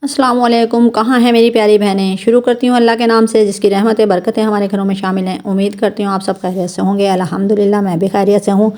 अस्सलाम वालेकुम। कहाँ हैं मेरी प्यारी बहनें। शुरू करती हूँ अल्लाह के नाम से जिसकी रहमतें बरकतें हमारे घरों में शामिल हैं। उम्मीद करती हूँ आप सब खैरियत से होंगे। अल्हम्दुलिल्लाह मैं भी खैरियत से हूँ।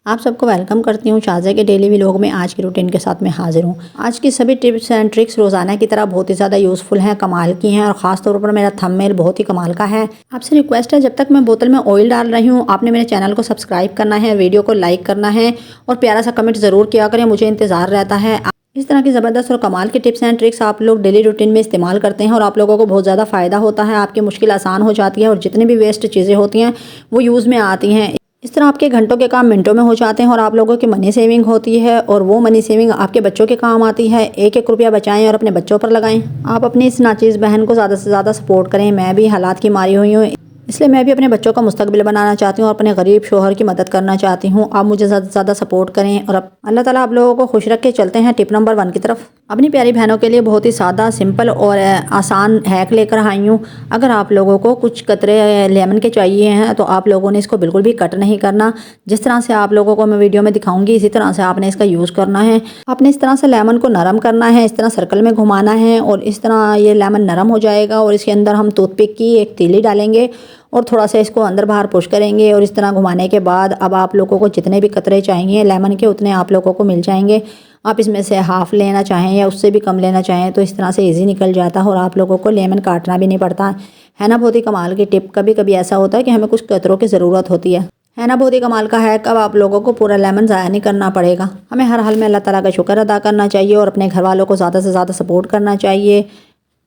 आप सबको वेलकम करती हूँ शाज़ा के डेली व्लॉग में। आज की रूटीन के साथ मैं हाजिर हूँ। आज की सभी टिप्स एंड ट्रिक्स रोज़ाना की तरह बहुत ही ज़्यादा यूज़फुल हैं, कमाल की हैं और ख़ास तौर पर मेरा थंबनेल बहुत ही कमाल का है। आपसे रिक्वेस्ट है, जब तक मैं बोतल में ऑयल डाल रही हूँ आपने मेरे चैनल को सब्सक्राइब करना है, वीडियो को लाइक करना है और प्यारा सा कमेंट ज़रूर किया करें, मुझे इंतज़ार रहता है। इस तरह की ज़बरदस्त और कमाल की टिप्स एंड ट्रिक्स आप लोग डेली रूटीन में इस्तेमाल करते हैं और आप लोगों को बहुत ज़्यादा फ़ायदा होता है, आपकी मुश्किल आसान हो जाती है और जितनी भी वेस्ट चीज़ें होती हैं वो यूज़ में आती हैं। इस तरह आपके घंटों के काम मिनटों में हो जाते हैं और आप लोगों की मनी सेविंग होती है और वो मनी सेविंग आपके बच्चों के काम आती है। एक एक रुपया बचाएं और अपने बच्चों पर लगाएं। आप अपनी इस नाचीज़ बहन को ज़्यादा से ज़्यादा सपोर्ट करें। मैं भी हालात की मारी हुई हूँ, इसलिए मैं भी अपने बच्चों का मुस्तकबिल बनाना चाहती हूँ और अपने गरीब शोहर की मदद करना चाहती हूँ। आप मुझे ज़्यादा से ज़्यादा सपोर्ट करें और अब अल्लाह ताला आप लोगों को खुश रख के चलते हैं टिप नंबर 1 की तरफ। अपनी प्यारी बहनों के लिए बहुत ही सादा, सिंपल और आसान हैक लेकर आई हूँ। अगर आप लोगों को कुछ कतरे लेमन के चाहिए हैं तो आप लोगों ने इसको बिल्कुल भी कट नहीं करना। जिस तरह से आप लोगों को मैं वीडियो में दिखाऊंगी इसी तरह से आपने इसका यूज़ करना है। आपने इस तरह से लेमन को नरम करना है, इस तरह सर्कल में घुमाना है और इस तरह ये लेमन नरम हो जाएगा और इसके अंदर हम टूथपिक की एक तीली डालेंगे और थोड़ा सा इसको अंदर बाहर पुश करेंगे और इस तरह घुमाने के बाद अब आप लोगों को जितने भी कतरे चाहिए लेमन के उतने आप लोगों को मिल जाएंगे। आप इसमें से हाफ़ लेना चाहें या उससे भी कम लेना चाहें तो इस तरह से इजी निकल जाता है और आप लोगों को लेमन काटना भी नहीं पड़ता है ना। बहुत ही कमाल की टिप। कभी कभी ऐसा होता है कि हमें कुछ कतरों की ज़रूरत होती है ना। बहुत ही कमाल का है। कब आप लोगों को पूरा लेमन ज़ाया नहीं करना पड़ेगा। हमें हर हाल में अल्लाह ताला का शुक्र अदा करना चाहिए और अपने घर वालों को ज़्यादा से ज़्यादा सपोर्ट करना चाहिए।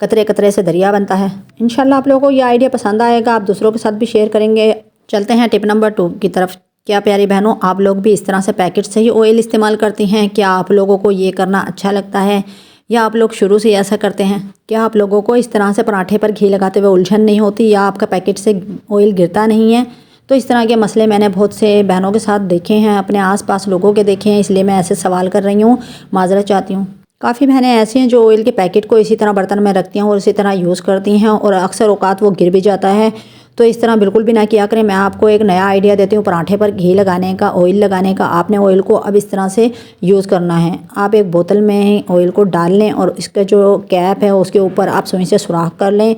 कतरे कतरे से दरिया बनता है। इंशाल्लाह आप लोगों को ये आइडिया पसंद आएगा, आप दूसरों के साथ भी शेयर करेंगे। चलते हैं टिप नंबर 2 की तरफ। क्या प्यारी बहनों, आप लोग भी इस तरह से पैकेट से ही ऑयल इस्तेमाल करती हैं? क्या आप लोगों को ये करना अच्छा लगता है या आप लोग शुरू से ऐसा करते हैं? क्या आप लोगों को इस तरह से पराठे पर घी लगाते हुए उलझन नहीं होती या आपका पैकेट से ऑयल गिरता नहीं है? तो इस तरह के मसले मैंने बहुत से बहनों के साथ देखे हैं, अपने आसपास लोगों के देखे हैं, इसलिए मैं ऐसे सवाल कर रही हूँ, माजरत चाहती हूँ। काफ़ी बहनें ऐसी हैं जो ऑयल के पैकेट को इसी तरह बर्तन में रखती हैं और इसी तरह यूज़ करती हैं और अक्सर औक़ात वो गिर भी जाता है। तो इस तरह बिल्कुल भी ना किया करें। मैं आपको एक नया आइडिया देती हूँ पराठे पर घी लगाने का, ऑयल लगाने का। आपने ऑयल को अब इस तरह से यूज़ करना है। आप एक बोतल में ऑयल को डाल लें और इसका जो कैप है उसके ऊपर आप सुई से सुराख कर लें।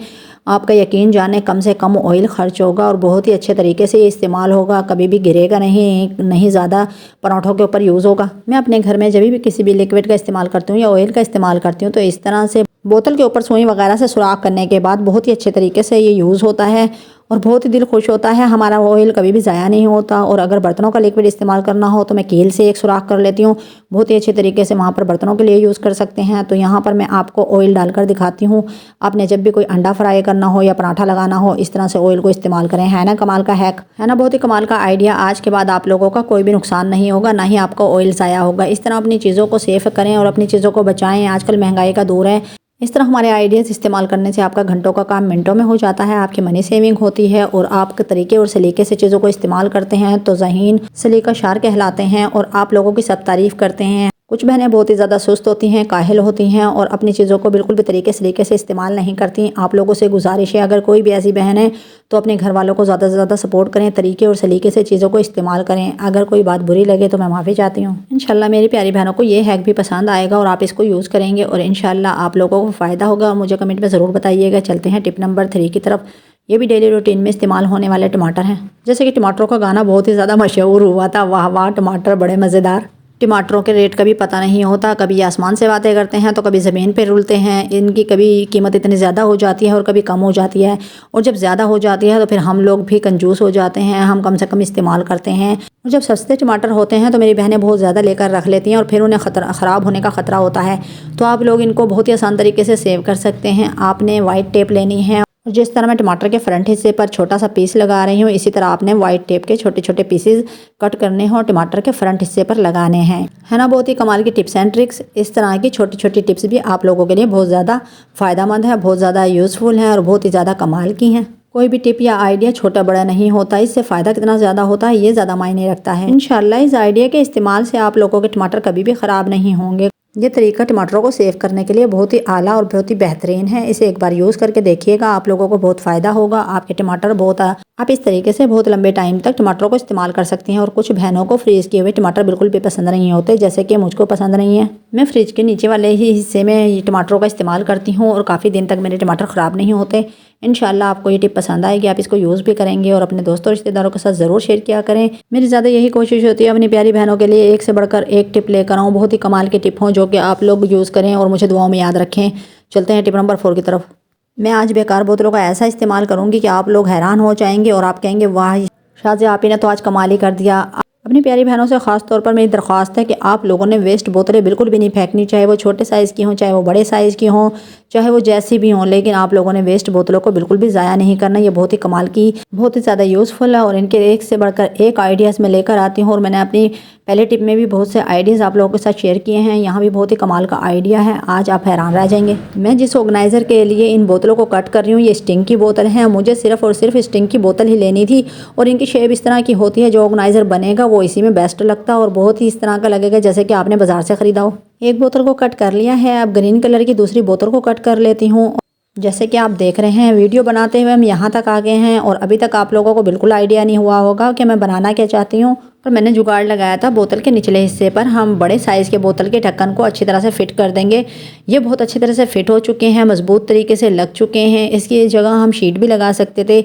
आपका यकीन जाने कम से कम ऑयल ख़र्च होगा और बहुत ही अच्छे तरीके से ये इस्तेमाल होगा, कभी भी गिरेगा नहीं ज़्यादा पराठों के ऊपर यूज़ होगा। मैं अपने घर में जब भी किसी भी लिक्विड का इस्तेमाल करती हूँ या ऑयल का इस्तेमाल करती हूँ तो इस तरह से बोतल के ऊपर सुई वगैरह से सुराख करने के बाद बहुत ही अच्छे तरीके से ये यूज़ होता है और बहुत ही दिल खुश होता है। हमारा ऑयल कभी भी ज़ाया नहीं होता। और अगर बर्तनों का लिक्विड इस्तेमाल करना हो तो मैं कील से एक सुराख कर लेती हूँ, बहुत ही अच्छे तरीके से वहाँ पर बर्तनों के लिए यूज़ कर सकते हैं। तो यहाँ पर मैं आपको ऑयल डालकर दिखाती हूँ। आपने जब भी कोई अंडा फ्राई करना हो या पराठा लगाना हो इस तरह से ऑयल को इस्तेमाल करें। है ना कमाल का हैक, है ना बहुत ही कमाल का आइडिया। आज के बाद आप लोगों का कोई भी नुकसान नहीं होगा, ना ही आपका ऑयल ज़ाया होगा। इस तरह अपनी चीज़ों को सेफ करें और अपनी चीज़ों को बचाएँ। आजकल महंगाई का दौर है। इस तरह हमारे आइडियाज़ इस्तेमाल करने से आपका घंटों का काम मिनटों में हो जाता है, आपकी मनी सेविंग होती है और आपके तरीके और सलीके से चीज़ों को इस्तेमाल करते हैं तो ज़हीन सलीका शार कहलाते हैं और आप लोगों की सब तारीफ़ करते हैं। कुछ बहनें बहुत ही ज़्यादा सुस्त होती हैं, काहिल होती हैं और अपनी चीज़ों को बिल्कुल भी तरीके सलीके से इस्तेमाल नहीं करती। आप लोगों से गुजारिश है, अगर कोई भी ऐसी बहन है तो अपने घर वालों को ज़्यादा से ज़्यादा सपोर्ट करें, तरीके और सलीके से चीज़ों को इस्तेमाल करें। अगर कोई बात बुरी लगे तो मैं माफ़ी चाहती हूँ। इंशाल्लाह मेरी प्यारी बहनों को ये हैक भी पसंद आएगा और आप इसको यूज़ करेंगे और इंशाल्लाह आप लोगों को फ़ायदा होगा और मुझे कमेंट में ज़रूर बताइएगा। चलते हैं टिप नंबर 3 की तरफ। ये भी डेली रूटीन में इस्तेमाल होने वाले टमाटर हैं। जैसे कि टमाटरों का गाना बहुत ही ज़्यादा मशहूर हुआ था, वाह वाह टमाटर बड़े मज़ेदार। टमाटरों के रेट कभी पता नहीं होता, कभी आसमान से बातें करते हैं तो कभी ज़मीन पे रुलते हैं। इनकी कभी कीमत इतनी ज़्यादा हो जाती है और कभी कम हो जाती है और जब ज़्यादा हो जाती है तो फिर हम लोग भी कंजूस हो जाते हैं, हम कम से कम इस्तेमाल करते हैं। और जब सस्ते टमाटर होते हैं तो मेरी बहनें बहुत ज़्यादा लेकर रख लेती हैं और फिर उन्हें ख़राब होने का ख़तरा होता है। तो आप लोग इनको बहुत ही आसान तरीके से सेव कर सकते हैं। आपने वाइट टेप लेनी है और जिस तरह मैं टमाटर के फ्रंट हिस्से पर छोटा सा पीस लगा रही हूँ इसी तरह आपने वाइट टेप के छोटे छोटे पीसेस कट करने हैं और टमाटर के फ्रंट हिस्से पर लगाने हैं। है ना बहुत ही कमाल की टिप्स एंड ट्रिक्स। इस तरह की छोटी छोटी टिप्स भी आप लोगों के लिए बहुत ज़्यादा फ़ायदेमंद है, बहुत ज़्यादा यूज़फुल है और बहुत ही ज़्यादा कमाल की हैं। कोई भी टिप या आइडिया छोटा बड़ा नहीं होता, इससे फ़ायदा कितना ज़्यादा होता है ये ज़्यादा मायने रखता है। इंशाल्लाह इस आइडिया के इस्तेमाल से आप लोगों के टमाटर कभी भी ख़राब नहीं होंगे। ये तरीका टमाटरों को सेव करने के लिए बहुत ही आला और बहुत ही बेहतरीन है। इसे एक बार यूज़ करके देखिएगा, आप लोगों को बहुत फ़ायदा होगा। आपके टमाटर बहुत आप इस तरीके से बहुत लंबे टाइम तक टमाटरों को इस्तेमाल कर सकती हैं। और कुछ बहनों को फ्रीज़ किए हुए टमाटर बिल्कुल भी पसंद नहीं होते, जैसे कि मुझको पसंद नहीं है। मैं फ्रिज के नीचे वाले ही हिस्से में ये टमाटरों का इस्तेमाल करती हूँ और काफ़ी दिन तक मेरे टमाटर ख़राब नहीं होते। इंशाल्लाह आपको ये टिप पसंद आएगी, आप इसको यूज़ भी करेंगे और अपने दोस्तों रिश्तेदारों के साथ ज़रूर शेयर किया करें। मेरी ज़्यादा यही कोशिश होती है अपनी प्यारी बहनों के लिए एक से बढ़कर एक टिप लेकर आऊँ, बहुत ही कमाल की टिप हों जो कि आप लोग यूज़ करें और मुझे दुआओं में याद रखें। चलते हैं टिप नंबर 4 की तरफ। मैं आज बेकार बोतलों का ऐसा इस्तेमाल करूँगी कि आप लोग हैरान हो जाएंगे और आप कहेंगे वाह शाज़िया आप ही ने तो आज कमाल ही कर दिया। अपनी प्यारी बहनों से ख़ास तौर पर मेरी दरख्वास्त है कि आप लोगों ने वेस्ट बोतलें बिल्कुल भी नहीं फेंकनी, चाहे वो छोटे साइज़ की हों, चाहे वो बड़े साइज़ की हों, चाहे वो जैसी भी हों, लेकिन आप लोगों ने वेस्ट बोतलों को बिल्कुल भी ज़ाया नहीं करना। ये बहुत ही कमाल की, बहुत ही ज़्यादा यूज़फुल है और इनके एक से बढ़कर एक आइडियाज़ मैं लेकर आती हूँ। और मैंने अपनी पहले टिप में भी बहुत से आइडियाज़ आप लोगों के साथ शेयर किए हैं, यहाँ भी बहुत ही कमाल का आइडिया है, आज आप हैरान रह जाएंगे। मैं जिस ऑर्गेनाइज़र के लिए इन बोतलों को कट कर रही हूँ ये स्टिंग की बोतल है, मुझे सिर्फ और सिर्फ स्टिंग की बोतल ही लेनी थी और इनकी शेप इस तरह की होती है, जो ऑर्गेनाइज़र बनेगा वो इसी में बेस्ट लगता और बहुत ही इस तरह का लगेगा जैसे कि आपने बाजार से ख़रीदा हो। एक बोतल को कट कर लिया है, अब ग्रीन कलर की दूसरी बोतल को कट कर लेती हूँ। जैसे कि आप देख रहे हैं वीडियो बनाते हुए हम यहाँ तक आ गए हैं और अभी तक आप लोगों को बिल्कुल आइडिया नहीं हुआ होगा कि मैं बनाना क्या चाहती हूँ। और मैंने जुगाड़ लगाया था बोतल के निचले हिस्से पर हम बड़े साइज़ के बोतल के ढक्कन को अच्छी तरह से फिट कर देंगे। ये बहुत अच्छी तरह से फिट हो चुके हैं, मजबूत तरीके से लग चुके हैं। इसकी जगह हम शीट भी लगा सकते थे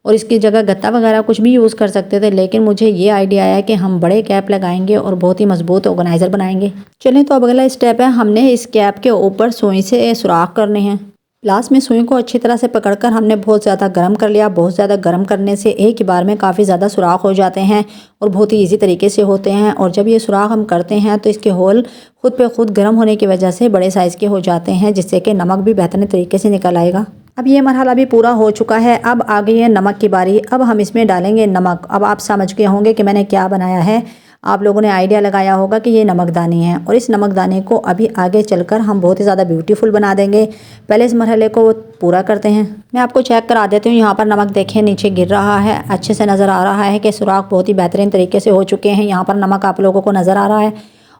और इसकी जगह गत्ता वगैरह कुछ भी यूज़ कर सकते थे, लेकिन मुझे ये आइडिया आया कि हम बड़े कैप लगाएंगे और बहुत ही मजबूत ऑर्गेनाइज़र बनाएंगे। चलें तो अब अगला स्टेप है, हमने इस कैप के ऊपर सुई से सुराख करने हैं। लास्ट में सुई को अच्छी तरह से पकड़कर हमने बहुत ज़्यादा गर्म कर लिया। बहुत ज़्यादा गर्म करने से एक ही बार में काफ़ी ज़्यादा सुराख हो जाते हैं और बहुत ही इजी तरीके से होते हैं। और जब ये सुराख हम करते हैं तो इसके होल खुद पे खुद गर्म होने की वजह से बड़े साइज़ के हो जाते हैं, जिससे कि नमक भी बेहतरीन तरीके से निकल आएगा। अब ये मरहला भी पूरा हो चुका है, अब आ गई है नमक की बारी। अब हम इसमें डालेंगे नमक। अब आप समझ गए होंगे कि मैंने क्या बनाया है, आप लोगों ने आइडिया लगाया होगा कि ये नमकदानी है और इस नमकदानी को अभी आगे चलकर हम बहुत ही ज़्यादा ब्यूटीफुल बना देंगे। पहले इस मरहले को पूरा करते हैं। मैं आपको चेक करा देती हूँ, यहाँ पर नमक देखें नीचे गिर रहा है, अच्छे से नज़र आ रहा है कि सुराख बहुत ही बेहतरीन तरीके से हो चुके हैं। यहाँ पर नमक आप लोगों को नज़र आ रहा है।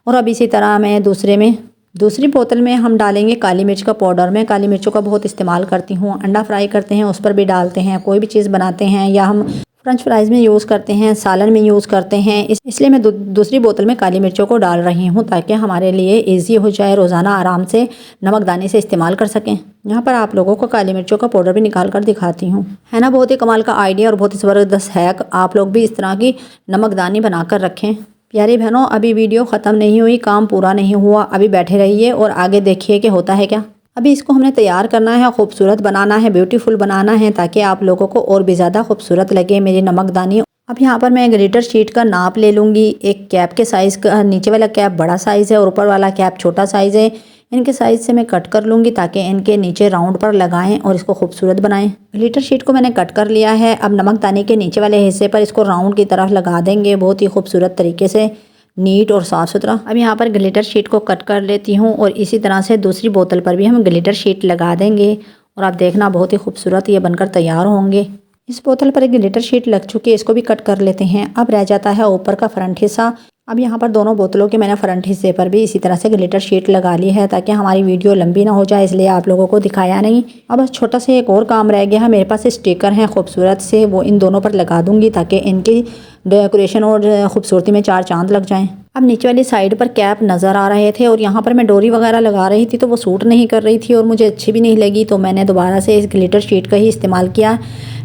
और अब इसी तरह मैं दूसरी बोतल में हम डालेंगे काली मिर्च का पाउडर। मैं काली मिर्चों का बहुत इस्तेमाल करती हूँ, अंडा फ्राई करते हैं उस पर भी डालते हैं, कोई भी चीज़ बनाते हैं या हम फ्रेंच फ्राइज़ में यूज़ करते हैं, सालन में यूज़ करते हैं, इसलिए मैं दूसरी बोतल में काली मिर्चों को डाल रही हूँ ताकि हमारे लिए इजी हो जाए, रोज़ाना आराम से नमकदानी से इस्तेमाल कर सकें। यहाँ पर आप लोगों को काली मिर्चों का पाउडर भी निकाल कर दिखाती हूँ, है ना बहुत ही कमाल का आइडिया और बहुत ही ज़बरदस्त हैक। आप लोग भी इस तरह की नमकदानी बना कर रखें। प्यारी बहनों अभी वीडियो ख़त्म नहीं हुई, काम पूरा नहीं हुआ, अभी बैठे रहिए और आगे देखिए कि होता है क्या। अभी इसको हमने तैयार करना है, खूबसूरत बनाना है, ब्यूटीफुल बनाना है ताकि आप लोगों को और भी ज़्यादा खूबसूरत लगे मेरी नमकदानी। अब यहाँ पर मैं ग्लिटर शीट का नाप ले लूँगी। एक कैप के साइज़ का नीचे वाला कैप बड़ा साइज़ है और ऊपर वाला कैप छोटा साइज़ है। इनके साइज़ से मैं कट कर लूँगी ताकि इनके नीचे राउंड पर लगाएं और इसको खूबसूरत बनाएं। ग्लिटर शीट को मैंने कट कर लिया है। अब नमकदानी के नीचे वाले हिस्से पर इसको राउंड की तरफ लगा देंगे बहुत ही खूबसूरत तरीके से, नीट और साफ़ सुथरा। अब यहाँ पर ग्लिटर शीट को कट कर लेती हूँ और इसी तरह से दूसरी बोतल पर भी हम ग्लिटर शीट लगा देंगे और आप देखना बहुत ही खूबसूरत ये बनकर तैयार होंगे। इस बोतल पर एक ग्लिटर शीट लग चुकी है, इसको भी कट कर लेते हैं। अब रह जाता है ऊपर का फ्रंट हिस्सा। अब यहाँ पर दोनों बोतलों के मैंने फ्रंट हिस्से पर भी इसी तरह से ग्लिटर शीट लगा ली है ताकि हमारी वीडियो लंबी ना हो जाए, इसलिए आप लोगों को दिखाया नहीं। अब बस छोटा सा एक और काम रह गया है, मेरे पास स्टिकर हैं खूबसूरत से, वो इन दोनों पर लगा दूंगी ताकि इनकी डेकोरेशन और खूबसूरती में चार चांद लग जाएं। अब नीचे वाली साइड पर कैप नज़र आ रहे थे और यहाँ पर मैं डोरी वगैरह लगा रही थी तो वो सूट नहीं कर रही थी और मुझे अच्छी भी नहीं लगी, तो मैंने दोबारा से इस ग्लिटर शीट का ही इस्तेमाल किया।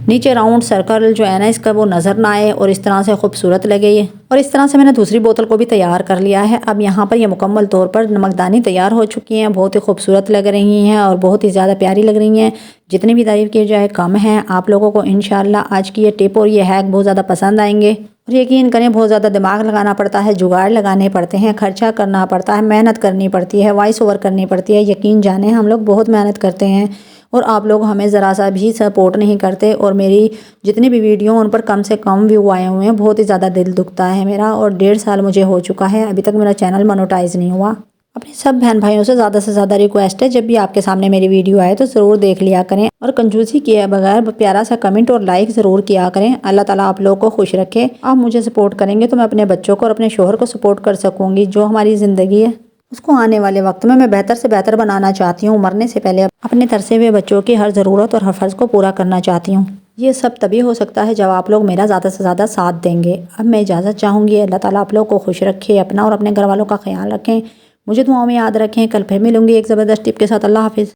नीचे राउंड सर्कल जो है ना इसका वो नज़र ना आए और इस तरह से खूबसूरत लगे ये। और इस तरह से मैंने दूसरी बोतल को भी तैयार कर लिया है। अब यहाँ पर ये मुकम्मल तौर पर नमकदानी तैयार हो चुकी हैं, बहुत ही खूबसूरत लग रही हैं और बहुत ही ज़्यादा प्यारी लग रही हैं। जितनी भी तारीफ़ की जाए कम है। आप लोगों को इंशाल्लाह आज की ये टिप और ये हैक बहुत ज़्यादा पसंद आएंगे और यकीन करें बहुत ज़्यादा दिमाग लगाना पड़ता है, जुगाड़ लगाने पड़ते हैं, खर्चा करना पड़ता है, मेहनत करनी पड़ती है, वॉइस ओवर करनी पड़ती है। यकीन जाने हम लोग बहुत मेहनत करते हैं और आप लोग हमें ज़रा सा भी सपोर्ट नहीं करते और मेरी जितनी भी वीडियो उन पर कम से कम व्यू आए हुए हैं। बहुत ही ज़्यादा दिल दुखता है मेरा और 1.5 साल मुझे हो चुका है, अभी तक मेरा चैनल मोनेटाइज नहीं हुआ। अपने सब बहन भाइयों से ज़्यादा रिक्वेस्ट है, जब भी आपके सामने मेरी वीडियो आए तो ज़रूर देख लिया करें और कंजूसी किए बगैर प्यारा सा कमेंट और लाइक ज़रूर किया करें। अल्लाह ताला आप लोगों को खुश रखे। आप मुझे सपोर्ट करेंगे तो मैं अपने बच्चों को और अपने शोहर को सपोर्ट कर सकूँगी। जो हमारी ज़िंदगी है उसको आने वाले वक्त में मैं बेहतर से बेहतर बनाना चाहती हूँ। मरने से पहले अपने तरसे हुए बच्चों की हर ज़रूरत और हर फ़र्ज़ को पूरा करना चाहती हूँ। ये सब तभी हो सकता है जब आप लोग मेरा ज़्यादा से ज़्यादा साथ देंगे। अब मैं इजाज़त चाहूँगी। अल्लाह ताला आप लोग को खुश रखे, अपना और अपने घर वालों का ख्याल रखें। मुझे दुआओं में याद रखें। कल फिर मिलूँगी एक ज़बरदस्त टिप के साथ। अल्लाह हाफ़िज़।